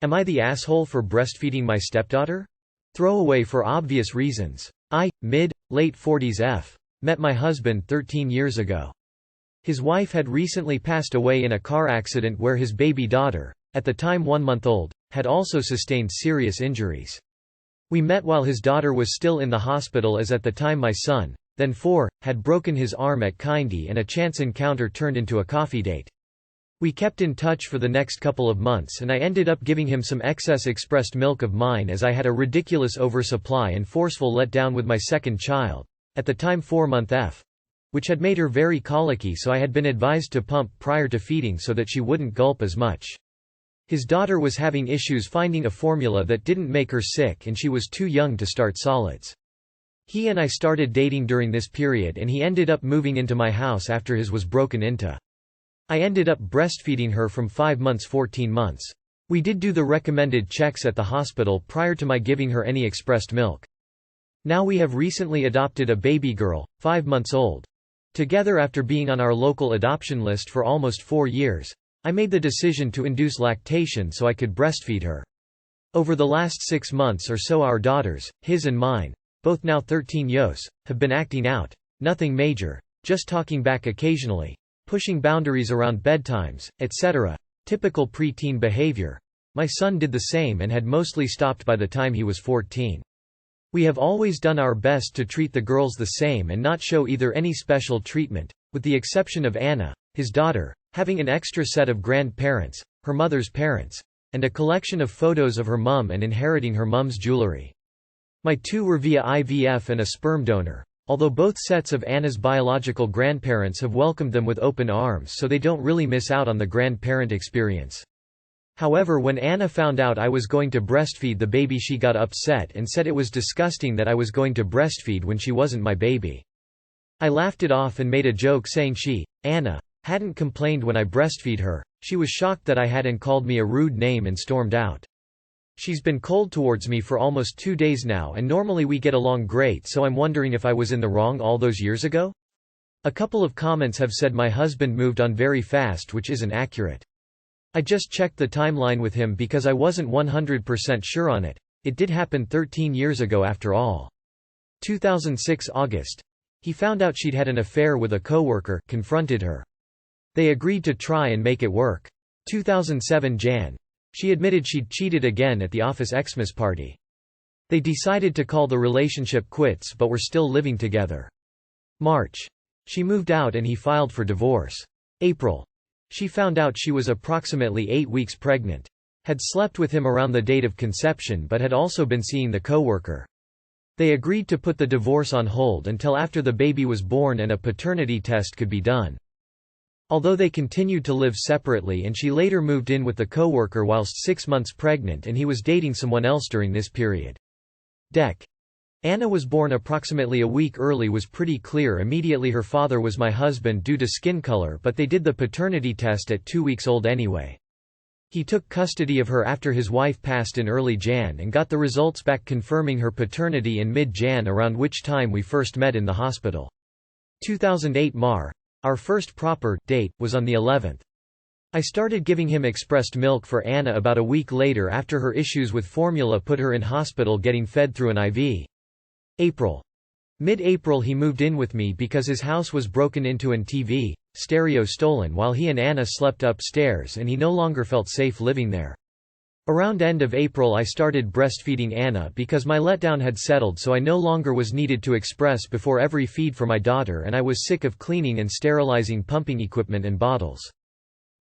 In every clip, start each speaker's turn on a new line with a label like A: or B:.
A: Am I the asshole for breastfeeding my stepdaughter? Throwaway for obvious reasons. Late 40s met my husband 13 years ago. His wife had recently passed away in a car accident where his baby daughter, at the time 1 month old, had also sustained serious injuries. We met while his daughter was still in the hospital, as at the time my son, then 4, had broken his arm at kindy, and a chance encounter turned into a coffee date. We kept in touch for the next couple of months, and I ended up giving him some excess expressed milk of mine as I had a ridiculous oversupply and forceful letdown with my second child, at the time 4-month which had made her very colicky, so I had been advised to pump prior to feeding so that she wouldn't gulp as much. His daughter was having issues finding a formula that didn't make her sick, and she was too young to start solids. He and I started dating during this period, and he ended up moving into my house after his was broken into. I ended up breastfeeding her from 5 months 14 months. We did do the recommended checks at the hospital prior to my giving her any expressed milk. Now we have recently adopted a baby girl, 5 months old. Together, after being on our local adoption list for almost 4 years, I made the decision to induce lactation so I could breastfeed her. Over the last 6 months or so, our daughters, his and mine, both now 13 years, have been acting out. Nothing major, just talking back occasionally, pushing boundaries around bedtimes, etc. Typical preteen behavior. My son did the same and had mostly stopped by the time he was 14. We have always done our best to treat the girls the same and not show either any special treatment, with the exception of Anna, his daughter, having an extra set of grandparents, her mother's parents, and a collection of photos of her mum and inheriting her mum's jewelry. My 2 were via IVF and a sperm donor, although both sets of Anna's biological grandparents have welcomed them with open arms, so they don't really miss out on the grandparent experience. However, when Anna found out I was going to breastfeed the baby, she got upset and said it was disgusting that I was going to breastfeed when she wasn't my baby. I laughed it off and made a joke saying Anna, hadn't complained when I breastfeed her. She was shocked that I had and called me a rude name and stormed out. She's been cold towards me for almost 2 days now, and normally we get along great, so I'm wondering if I was in the wrong all those years ago? A couple of comments have said my husband moved on very fast, which isn't accurate. I just checked the timeline with him because I wasn't 100% sure on it. It did happen 13 years ago after all. 2006 August. He found out she'd had an affair with a coworker, confronted her. They agreed to try and make it work. 2007 Jan. She admitted she'd cheated again at the office Xmas party. They decided to call the relationship quits but were still living together. March. She moved out and he filed for divorce. April. She found out she was approximately 8 weeks pregnant. Had slept with him around the date of conception but had also been seeing the coworker. They agreed to put the divorce on hold until after the baby was born and a paternity test could be done. Although they continued to live separately, and she later moved in with the coworker whilst 6 months pregnant, and he was dating someone else during this period. Dec. Anna was born approximately a week early. Was pretty clear immediately her father was my husband due to skin color, but they did the paternity test at 2 weeks old anyway. He took custody of her after his wife passed in early Jan and got the results back confirming her paternity in mid-Jan, around which time we first met in the hospital. 2008 Mar. Our first proper date was on the 11th. I started giving him expressed milk for Anna about a week later after her issues with formula put her in hospital getting fed through an IV. April. Mid-April he moved in with me because his house was broken into and TV, stereo stolen while he and Anna slept upstairs, and he no longer felt safe living there. Around end of April I started breastfeeding Anna because my letdown had settled, so I no longer was needed to express before every feed for my daughter, and I was sick of cleaning and sterilizing pumping equipment and bottles.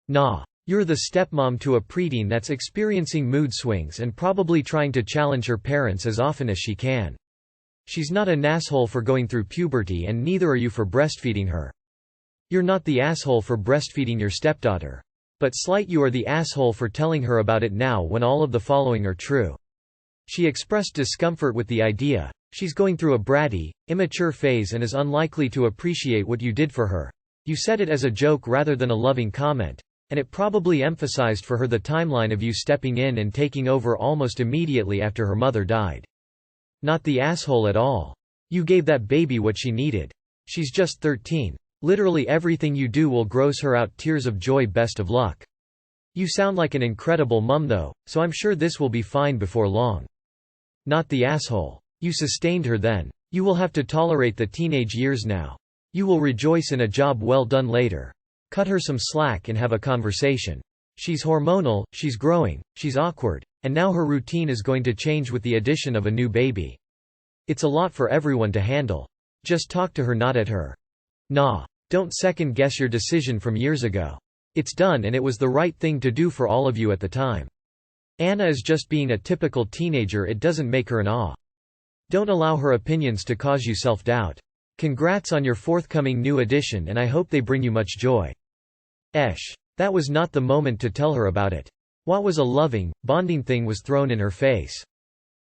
A: Nah. You're the stepmom to a preteen that's experiencing mood swings and probably trying to challenge her parents as often as she can. She's not an asshole for going through puberty, and neither are you for breastfeeding her. You're not the asshole for breastfeeding your stepdaughter. But you are the asshole for telling her about it now when all of the following are true. She expressed discomfort with the idea. She's going through a bratty, immature phase and is unlikely to appreciate what you did for her. You said it as a joke rather than a loving comment, and it probably emphasized for her the timeline of you stepping in and taking over almost immediately after her mother died. Not the asshole at all. You gave that baby what she needed. She's just 13. Literally everything you do will gross her out. Tears of joy. Best of luck. You sound like an incredible mum though, so I'm sure this will be fine before long. Not the asshole. You sustained her then. You will have to tolerate the teenage years now. You will rejoice in a job well done later. Cut her some slack and have a conversation. She's hormonal, she's growing, she's awkward, and now her routine is going to change with the addition of a new baby. It's a lot for everyone to handle. Just talk to her, not at her. Nah. Don't second guess your decision from years ago. It's done and it was the right thing to do for all of you at the time. Anna is just being a typical teenager, it doesn't make her an aw. Don't allow her opinions to cause you self-doubt. Congrats on your forthcoming new addition and I hope they bring you much joy. That was not the moment to tell her about it. What was a loving, bonding thing was thrown in her face.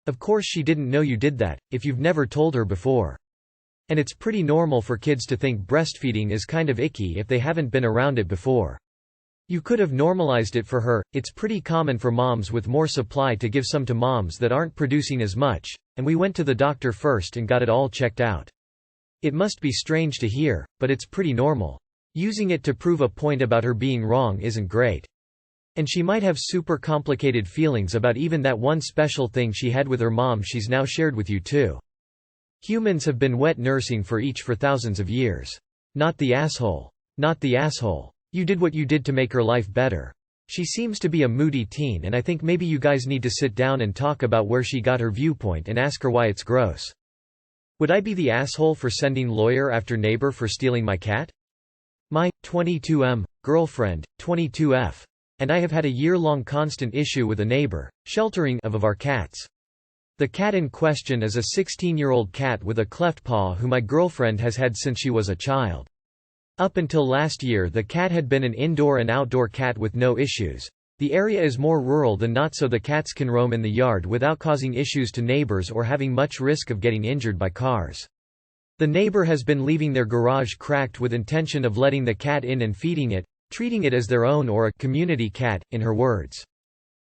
A: Of course she didn't know you did that, if you've never told her before. And it's pretty normal for kids to think breastfeeding is kind of icky if they haven't been around it before. You could have normalized it for her. It's pretty common for moms with more supply to give some to moms that aren't producing as much, and we went to the doctor first and got it all checked out. It must be strange to hear, but it's pretty normal. Using it to prove a point about her being wrong isn't great. And she might have super complicated feelings about even that one special thing she had with her mom she's now shared with you too. Humans have been wet nursing for thousands of years. Not the asshole. Not the asshole. You did what you did to make her life better. She seems to be a moody teen and I think maybe you guys need to sit down and talk about where she got her viewpoint and ask her why it's gross. Would I be the asshole for sending lawyer after neighbor for stealing my cat? My 22M girlfriend, 22F, and I have had a year-long constant issue with a neighbor, sheltering of our cats. The cat in question is a 16-year-old cat with a cleft paw who my girlfriend has had since she was a child. Up until last year the cat had been an indoor and outdoor cat with no issues. The area is more rural than not, so the cats can roam in the yard without causing issues to neighbors or having much risk of getting injured by cars. The neighbor has been leaving their garage cracked with intention of letting the cat in and feeding it, treating it as their own or a community cat, in her words.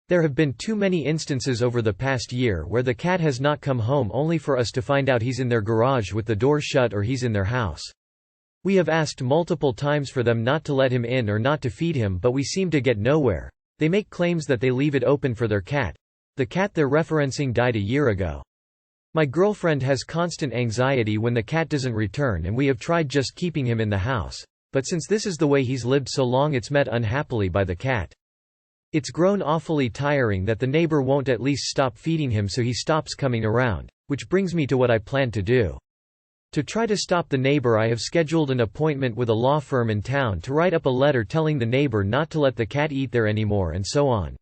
A: There have been too many instances over the past year where the cat has not come home only for us to find out he's in their garage with the door shut or he's in their house. We have asked multiple times for them not to let him in or not to feed him, but we seem to get nowhere. They make claims that they leave it open for their cat. The cat they're referencing died a year ago. My girlfriend has constant anxiety when the cat doesn't return and we have tried just keeping him in the house, but since this is the way he's lived so long it's met unhappily by the cat. It's grown awfully tiring that the neighbor won't at least stop feeding him, so he stops coming around, which brings me to what I plan to do. To try to stop the neighbor I have scheduled an appointment with a law firm in town to write up a letter telling the neighbor not to let the cat eat there anymore and so on.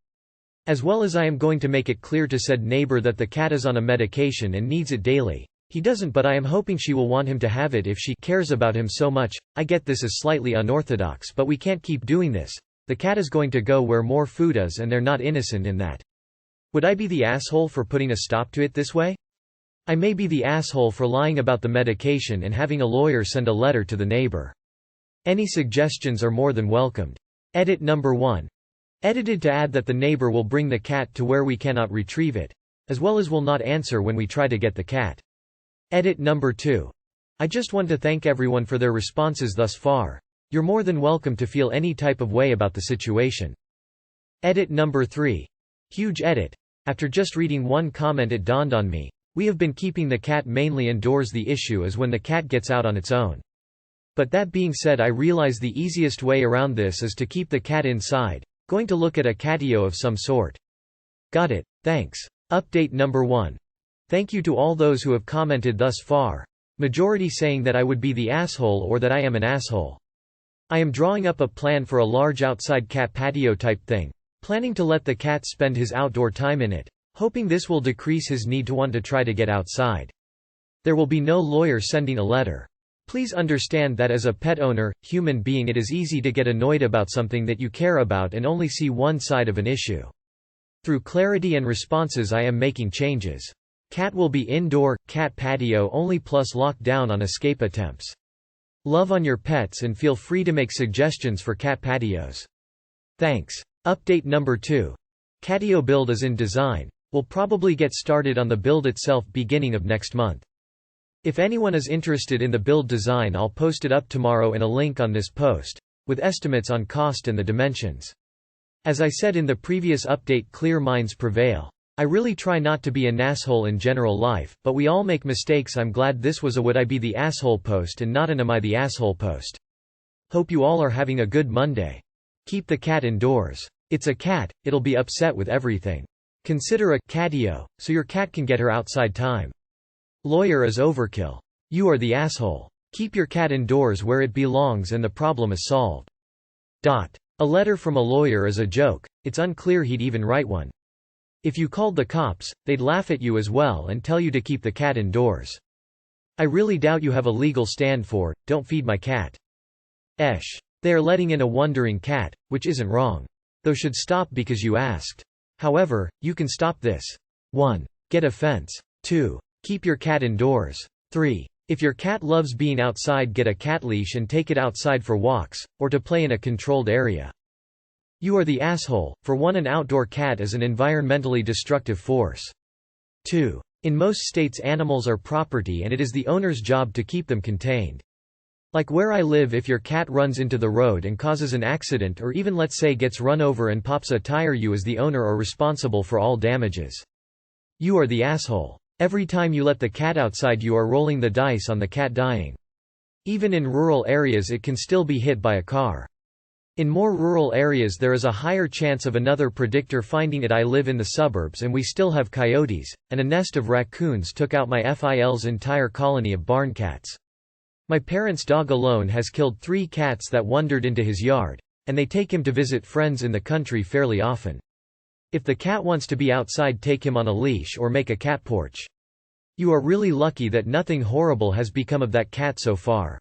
A: As well as I am going to make it clear to said neighbor that the cat is on a medication and needs it daily. He doesn't, but I am hoping she will want him to have it if she cares about him so much. I get this is slightly unorthodox, but we can't keep doing this. The cat is going to go where more food is and they're not innocent in that. Would I be the asshole for putting a stop to it this way? I may be the asshole for lying about the medication and having a lawyer send a letter to the neighbor. Any suggestions are more than welcomed. Edit number 1. Edited to add that the neighbor will bring the cat to where we cannot retrieve it, as well as will not answer when we try to get the cat. Edit number 2. I just want to thank everyone for their responses thus far. You're more than welcome to feel any type of way about the situation. Edit number 3. Huge edit. After just reading one comment it dawned on me. We have been keeping the cat mainly indoors. The issue is when the cat gets out on its own. But that being said, I realize the easiest way around this is to keep the cat inside. Going to look at a catio of some sort. Got it, thanks. Update number 1. Thank you to all those who have commented thus far. Majority saying that I would be the asshole or that I am an asshole. I am drawing up a plan for a large outside cat patio type thing. Planning to let the cat spend his outdoor time in it. Hoping this will decrease his need to want to try to get outside. There will be no lawyer sending a letter. Please understand that as a pet owner, human being, it is easy to get annoyed about something that you care about and only see one side of an issue. Through clarity and responses I am making changes. Cat will be indoor, cat patio only plus lockdown on escape attempts. Love on your pets and feel free to make suggestions for cat patios. Thanks. Update number 2. Catio build is in design. We'll probably get started on the build itself beginning of next month. If anyone is interested in the build design, I'll post it up tomorrow in a link on this post, with estimates on cost and the dimensions. As I said in the previous update, clear minds prevail. I really try not to be an asshole in general life, but we all make mistakes. I'm glad this was a Would I Be the Asshole post and not an Am I the Asshole post. Hope you all are having a good Monday. Keep the cat indoors. It's a cat, it'll be upset with everything. Consider a catio, so your cat can get her outside time. Lawyer is overkill. You are the asshole. Keep your cat indoors where it belongs and the problem is solved. A letter from a lawyer is a joke, it's unclear he'd even write one. If you called the cops, they'd laugh at you as well and tell you to keep the cat indoors. I really doubt you have a legal stand for, don't feed my cat. They are letting in a wandering cat, which isn't wrong. Though should stop because you asked. However, you can stop this. 1. Get a fence. 2. Keep your cat indoors. 3. If your cat loves being outside, get a cat leash and take it outside for walks, or to play in a controlled area. You are the asshole. For 1, an outdoor cat is an environmentally destructive force. 2. In most states, animals are property and it is the owner's job to keep them contained. Like where I live, if your cat runs into the road and causes an accident, or even let's say gets run over and pops a tire, you as the owner are responsible for all damages. You are the asshole. Every time you let the cat outside, you are rolling the dice on the cat dying. Even in rural areas it can still be hit by a car. In more rural areas there is a higher chance of another predictor finding it. I live in the suburbs and we still have coyotes, and a nest of raccoons took out my FIL's entire colony of barn cats. My parents' dog alone has killed 3 cats that wandered into his yard, and they take him to visit friends in the country fairly often. If the cat wants to be outside, take him on a leash or make a cat porch. You are really lucky that nothing horrible has become of that cat so far.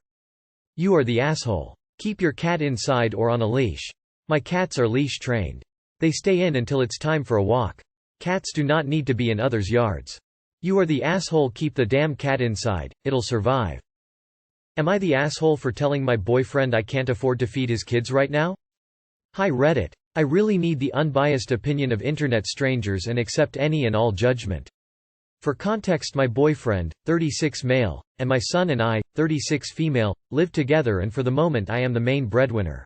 A: You are the asshole. Keep your cat inside or on a leash. My cats are leash trained. They stay in until it's time for a walk. Cats do not need to be in others' yards. You are the asshole. Keep the damn cat inside, it'll survive. Am I the asshole for telling my boyfriend I can't afford to feed his kids right now? Hi Reddit. I really need the unbiased opinion of internet strangers and accept any and all judgment. For context, my boyfriend, 36 male, and my son and I, 36 female, live together, and for the moment I am the main breadwinner.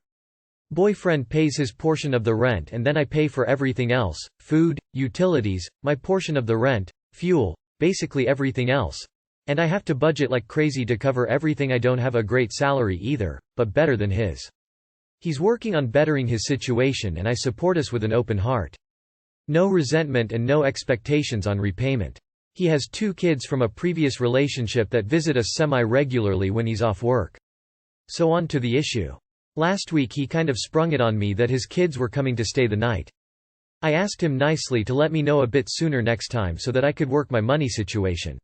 A: Boyfriend pays his portion of the rent and then I pay for everything else: food, utilities, my portion of the rent, fuel, basically everything else. And I have to budget like crazy to cover everything. I don't have a great salary either, but better than his. He's working on bettering his situation and I support us with an open heart. No resentment and no expectations on repayment. He has 2 kids from a previous relationship that visit us semi-regularly when he's off work. So on to the issue. Last week he kind of sprung it on me that his kids were coming to stay the night. I asked him nicely to let me know a bit sooner next time so that I could work my money situation.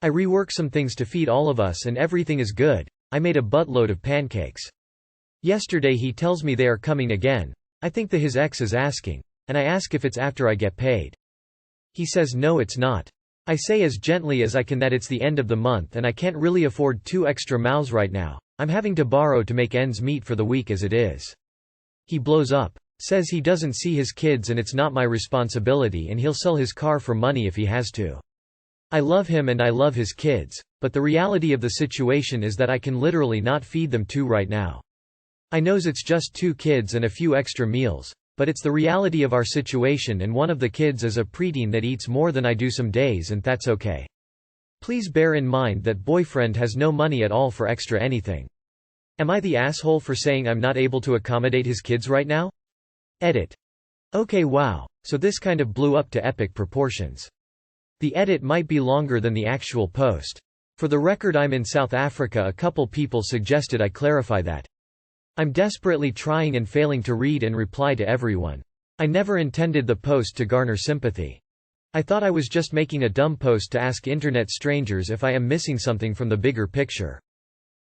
A: I rework some things to feed all of us and everything is good. I made a buttload of pancakes. Yesterday he tells me they are coming again. I think that his ex is asking. And I ask if it's after I get paid. He says no, it's not. I say as gently as I can that it's the end of the month and I can't really afford 2 extra mouths right now. I'm having to borrow to make ends meet for the week as it is. He blows up. Says he doesn't see his kids and it's not my responsibility and he'll sell his car for money if he has to. I love him and I love his kids, but the reality of the situation is that I can literally not feed them 2 right now. I knows it's just 2 kids and a few extra meals, but it's the reality of our situation, and one of the kids is a preteen that eats more than I do some days, and that's okay. Please bear in mind that boyfriend has no money at all for extra anything. Am I the asshole for saying I'm not able to accommodate his kids right now? Edit. Okay, wow, so this kind of blew up to epic proportions. The edit might be longer than the actual post. For the record, I'm in South Africa. A couple people suggested I clarify that. I'm desperately trying and failing to read and reply to everyone. I never intended the post to garner sympathy. I thought I was just making a dumb post to ask internet strangers if I am missing something from the bigger picture.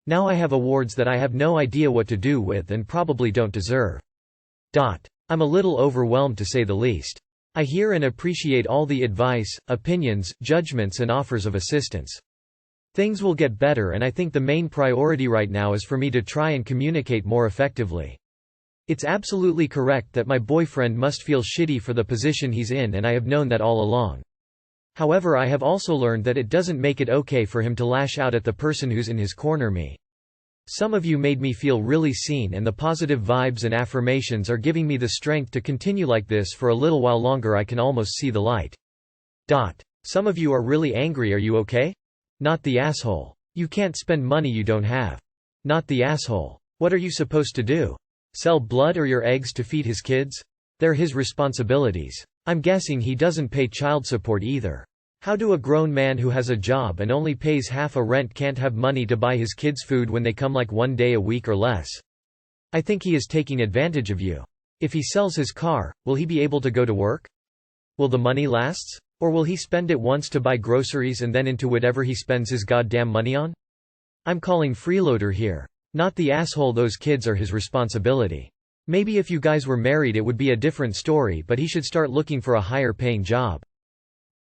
A: Now I have awards that I have no idea what to do with and probably don't deserve. I'm a little overwhelmed to say the least. I hear and appreciate all the advice, opinions, judgments and offers of assistance. Things will get better, and I think the main priority right now is for me to try and communicate more effectively. It's absolutely correct that my boyfriend must feel shitty for the position he's in, and I have known that all along. However, I have also learned that it doesn't make it okay for him to lash out at the person who's in his corner, me. Some of you made me feel really seen, and the positive vibes and affirmations are giving me the strength to continue like this for a little while longer. I can almost see the light. Some of you are really angry. Are you okay? Not the asshole. You can't spend money you don't have. Not the asshole. What are you supposed to do? Sell blood or your eggs to feed his kids? They're his responsibilities. I'm guessing he doesn't pay child support either. How do a grown man who has a job and only pays half a rent can't have money to buy his kids food when they come like 1 day a week or less? I think he is taking advantage of you. If he sells his car, will he be able to go to work? Will the money last? Or will he spend it once to buy groceries and then into whatever he spends his goddamn money on? I'm calling freeloader here. Not the asshole. Those kids are his responsibility. Maybe if you guys were married it would be a different story, but he should start looking for a higher paying job.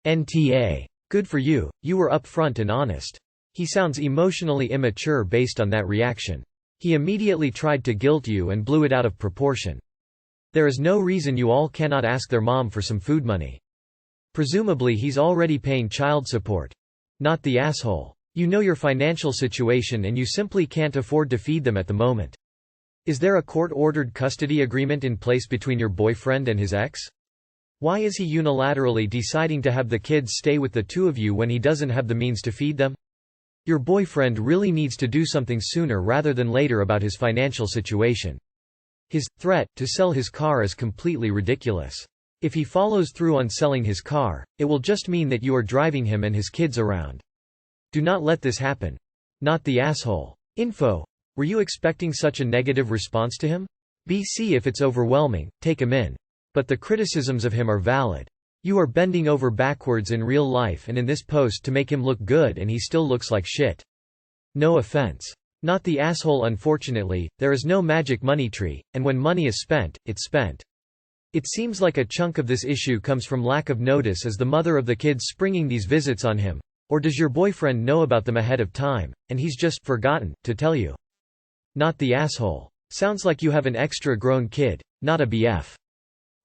A: NTA. Good for you, you were upfront and honest. He sounds emotionally immature based on that reaction. He immediately tried to guilt you and blew it out of proportion. There is no reason you all cannot ask their mom for some food money. Presumably he's already paying child support. Not the asshole. You know your financial situation and you simply can't afford to feed them at the moment. Is there a court-ordered custody agreement in place between your boyfriend and his ex? Why is he unilaterally deciding to have the kids stay with the two of you when he doesn't have the means to feed them? Your boyfriend really needs to do something sooner rather than later about his financial situation. His threat to sell his car is completely ridiculous. If he follows through on selling his car, it will just mean that you are driving him and his kids around. Do not let this happen. Not the asshole. Info. Were you expecting such a negative response to him? BC. If it's overwhelming, take him in. But the criticisms of him are valid. You are bending over backwards in real life and in this post to make him look good, and he still looks like shit. No offense. Not the asshole. Unfortunately, there is no magic money tree, and when money is spent, it's spent. It seems like a chunk of this issue comes from lack of notice as the mother of the kids springing these visits on him. Or does your boyfriend know about them ahead of time, and he's just forgotten to tell you? Not the asshole. Sounds like you have an extra grown kid, not a BF.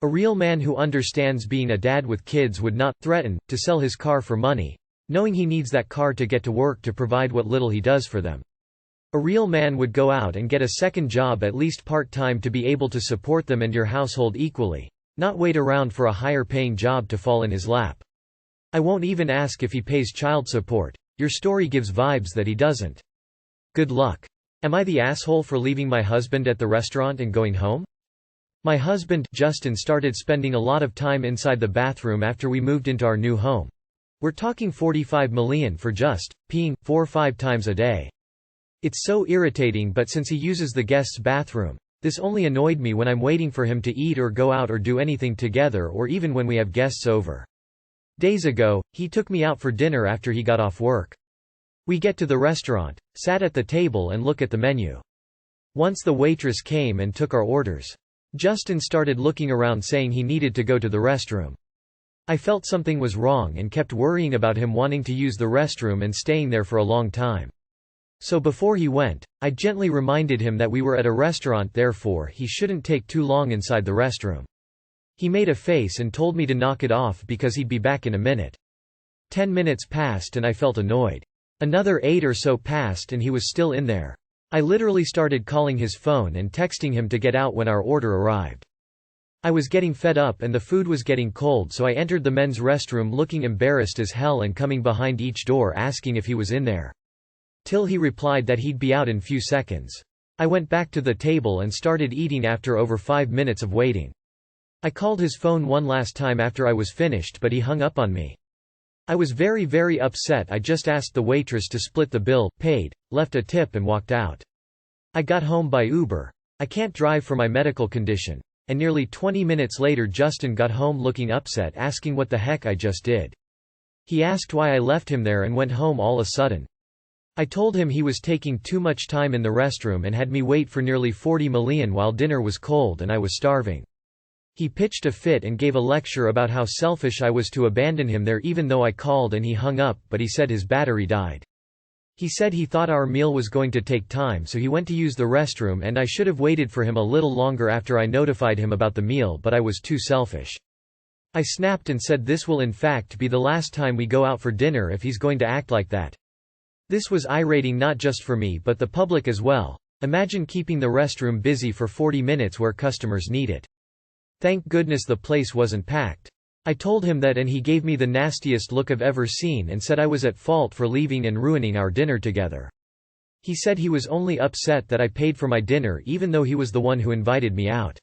A: A real man who understands being a dad with kids would not threaten to sell his car for money, knowing he needs that car to get to work to provide what little he does for them. A real man would go out and get a second job, at least part-time, to be able to support them and your household equally, not wait around for a higher-paying job to fall in his lap. I won't even ask if he pays child support. Your story gives vibes that he doesn't. Good luck. Am I the asshole for leaving my husband at the restaurant and going home? My husband, Justin, started spending a lot of time inside the bathroom after we moved into our new home. We're talking 45 million for just peeing 4 or 5 times a day. It's so irritating, but since he uses the guest's bathroom, this only annoyed me when I'm waiting for him to eat or go out or do anything together, or even when we have guests over. Days ago, he took me out for dinner after he got off work. We get to the restaurant, sat at the table and look at the menu. Once the waitress came and took our orders, Justin started looking around saying he needed to go to the restroom. I felt something was wrong and kept worrying about him wanting to use the restroom and staying there for a long time. So before he went, I gently reminded him that we were at a restaurant, therefore he shouldn't take too long inside the restroom. He made a face and told me to knock it off because he'd be back in a minute. 10 minutes passed and I felt annoyed. Another 8 or so passed and he was still in there. I literally started calling his phone and texting him to get out when our order arrived. I was getting fed up and the food was getting cold, so I entered the men's restroom looking embarrassed as hell and coming behind each door asking if he was in there. Till he replied that he'd be out in few seconds. I went back to the table and started eating after over 5 minutes of waiting. I called his phone one last time after I was finished, but he hung up on me. I was very upset. I just asked the waitress to split the bill, paid, left a tip and walked out. I got home by Uber. I can't drive for my medical condition. And nearly 20 minutes later Justin got home looking upset, asking what the heck I just did. He asked why I left him there and went home all of a sudden. I told him he was taking too much time in the restroom and had me wait for nearly 40 million while dinner was cold and I was starving. He pitched a fit and gave a lecture about how selfish I was to abandon him there, even though I called and he hung up, but he said his battery died. He said he thought our meal was going to take time, so he went to use the restroom and I should have waited for him a little longer after I notified him about the meal, but I was too selfish. I snapped and said this will in fact be the last time we go out for dinner if he's going to act like that. This was irating not just for me but the public as well. Imagine keeping the restroom busy for 40 minutes where customers need it. Thank goodness the place wasn't packed. I told him that and he gave me the nastiest look I've ever seen and said I was at fault for leaving and ruining our dinner together. He said he was only upset that I paid for my dinner even though he was the one who invited me out.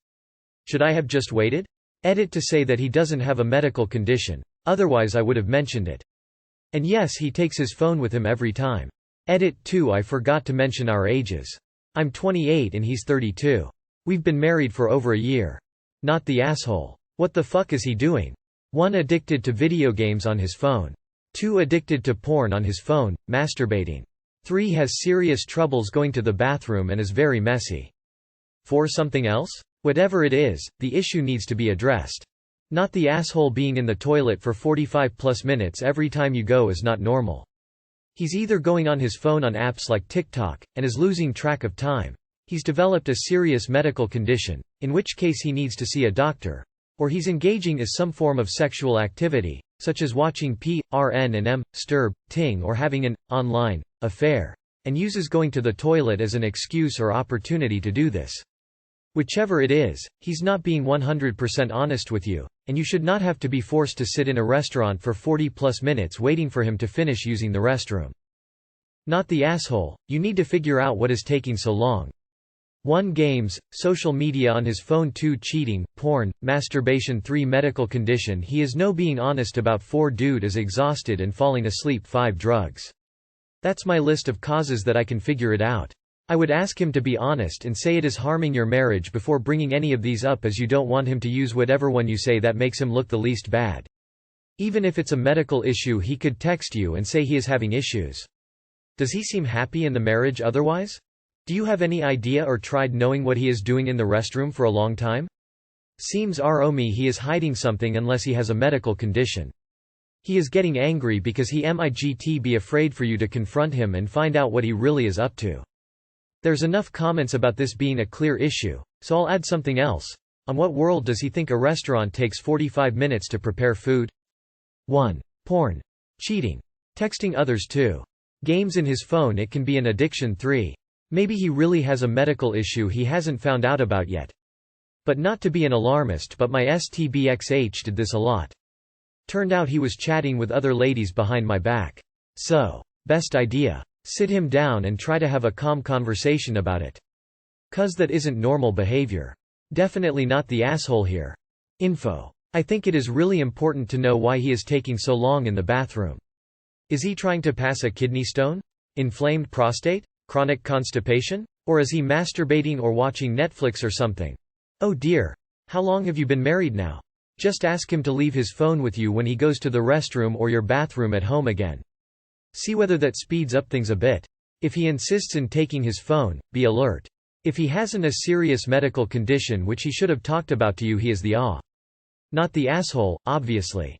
A: Should I have just waited? Edit to say that he doesn't have a medical condition, otherwise I would have mentioned it. And yes, he takes his phone with him every time. Edit 2. I forgot to mention our ages. I'm 28 and he's 32. We've been married for over a year. Not the asshole. What the fuck is he doing? 1. Addicted to video games on his phone. 2. Addicted to porn on his phone, masturbating. 3. Has serious troubles going to the bathroom and is very messy. 4. Something else? Whatever it is, the issue needs to be addressed. Not the asshole being in the toilet for 45+ minutes every time you go is not normal. He's either going on his phone on apps like TikTok, and is losing track of time. He's developed a serious medical condition, in which case he needs to see a doctor. Or he's engaging in some form of sexual activity, such as watching P.R.N. and M.Sturb, Ting or having an online affair, and uses going to the toilet as an excuse or opportunity to do this. Whichever it is, he's not being 100% honest with you, and you should not have to be forced to sit in a restaurant for 40+ minutes waiting for him to finish using the restroom. Not the asshole, you need to figure out what is taking so long. 1. Games, social media on his phone. 2. Cheating, porn, masturbation. 3. Medical condition he is no being honest about. 4. Dude is exhausted and falling asleep. 5. Drugs. That's my list of causes that I can figure it out. I would ask him to be honest and say it is harming your marriage before bringing any of these up, as you don't want him to use whatever one you say that makes him look the least bad. Even if it's a medical issue, he could text you and say he is having issues. Does he seem happy in the marriage otherwise? Do you have any idea or tried knowing what he is doing in the restroom for a long time? Seems me he is hiding something unless he has a medical condition. He is getting angry because he might be afraid for you to confront him and find out what he really is up to. There's enough comments about this being a clear issue, so I'll add something else. On what world does he think a restaurant takes 45 minutes to prepare food? 1. Porn. Cheating. Texting others. 2. Games in his phone. It can be an addiction. 3. Maybe he really has a medical issue he hasn't found out about yet. But not to be an alarmist, but my STBXH did this a lot. Turned out he was chatting with other ladies behind my back. So, best idea. Sit him down and try to have a calm conversation about it. 'Cause that isn't normal behavior. Definitely not the asshole here. Info. I think it is really important to know why he is taking so long in the bathroom. Is he trying to pass a kidney stone? Inflamed prostate? Chronic constipation? Or is he masturbating or watching Netflix or something? Oh dear. How long have you been married now? Just ask him to leave his phone with you when he goes to the restroom or your bathroom at home again. See whether that speeds up things a bit. If he insists in taking his phone, be alert. If he hasn't a serious medical condition which he should have talked about to you, he is the not the asshole, obviously.